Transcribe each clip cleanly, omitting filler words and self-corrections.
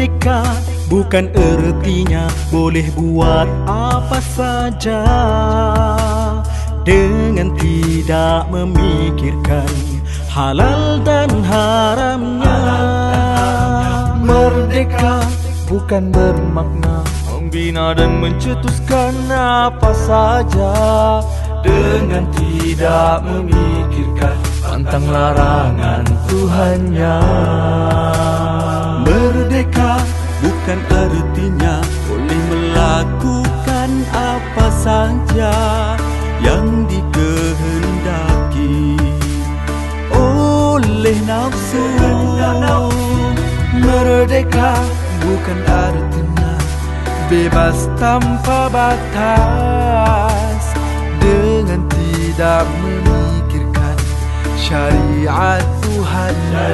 Merdeka bukan ertinya boleh buat apa saja dengan tidak memikirkan halal dan haramnya. Merdeka bukan bermakna membina dan mencetuskan apa saja dengan tidak memikirkan pantang larangan Tuhannya. Merdeka bukan artinya boleh melakukan apa saja yang dikehendaki oleh nafsu. Merdeka bukan artinya bebas tanpa batas dengan tidak memikirkan syariat Tuhannya.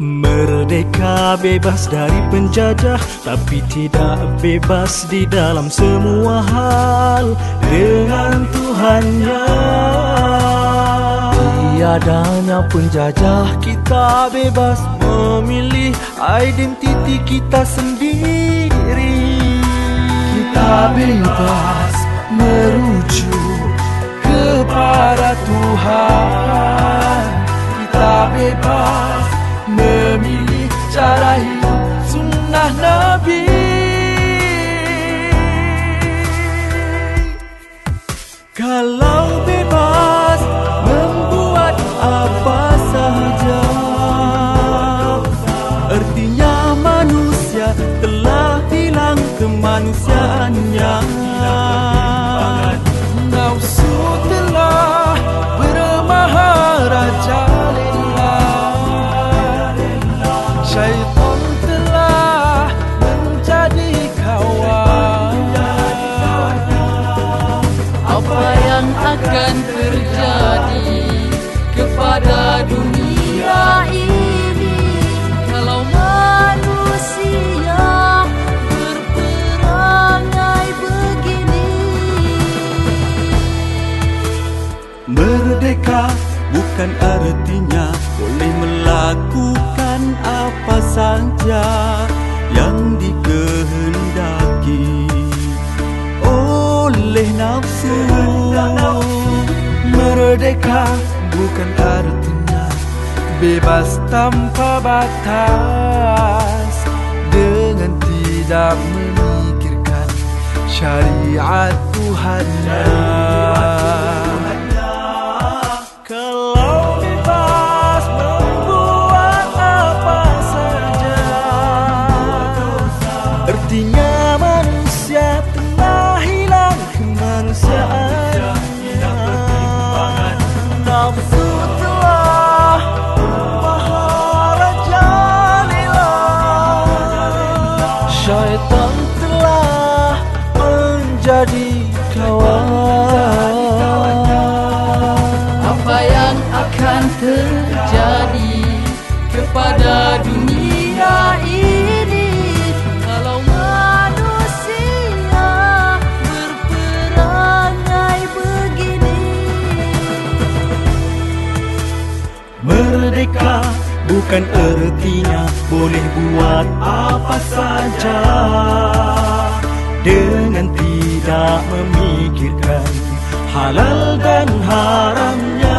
Merdeka bebas dari penjajah, tapi tidak bebas di dalam semua hal dengan Tuhannya. Tiadanya penjajah, kita bebas memilih identiti kita sendiri. Kita bebas merujuk kepada Tuhan. Kita bebas memilih cara hidup sunnah Nabi. Kalau bebas membuat apa saja, artinya manusia telah hilang kemanusiaannya. Nafsu telah bermaharajalela, syaitan telah menjadi kawan. Apa yang akan terjadi kepada dunia ini kalau manusia berperangai begini? Merdeka bukan artinya boleh melakukan apa saja yang dikehendaki oleh nafsu. Merdeka bukan artinya bebas tanpa batas dengan tidak memikirkan syariat Tuhannya. Kalau bebas membuat apa saja, artinya manusia telah hilang kemanusiaannya. Nafsu telah bermaharajalela, Syaitan telah menjadi kawan. Apa yang akan terjadi kepada dunia ini kalau manusia berperangai begini? Merdeka bukan artinya boleh buat apa saja dengan tidak memikirkan halal dan haramnya.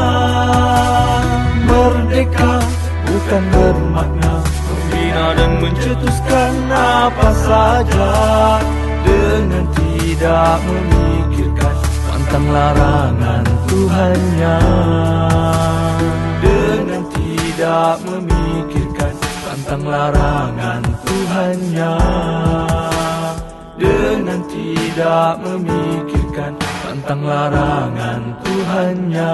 Merdeka bukan bermakna membina dan mencetuskan apa saja dengan tidak memikirkan pantang larangan Tuhannya. Dengan tidak memikirkan pantang larangan Tuhannya. Dengan tidak memikirkan pantang larangan Tuhannya.